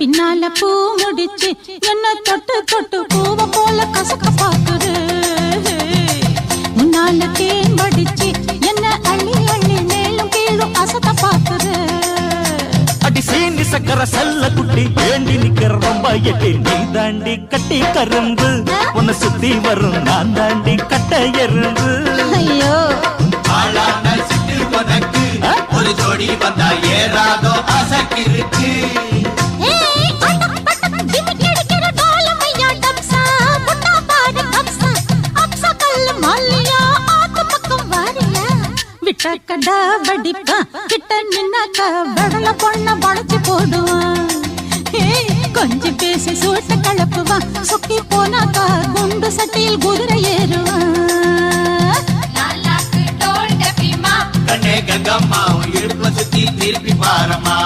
பின்னால பூ முடிச்சு என்ன தொட்டு தொட்டு பூவ போல கசக்க பாக்குது. முன்னால தேன் வடிச்சு என்ன அள்ளி அள்ளி மேலும் கீழும் அசத்த பாக்குது. அடி சீனி சக்கர சல்ல குட்டி ஏண்டி நிக்கிற ரொம்ப எட்டி நீ தாண்டி கட்டி கரும்பு உன்னை சுத்தி வரும் நான் தாண்டி கட்ட எறும்பு. ஐயோ ஒரு ஜோடி வந்தா ஏறாதோ அசக்கிருக்கு. கடா வடிப்பா கிட்ட நின்னாக்கா வடல பொண்ண வளைச்சு போடுவான். கொஞ்சம் பேசி சூட்ட கலப்புவான். சுக்கி போனாக்கா குண்டு சட்டியில் குதிரை ஏறுவான். கண்ணே கங்கம்மா இடுப்ப சுத்தி திருப்பி பாரம்மா.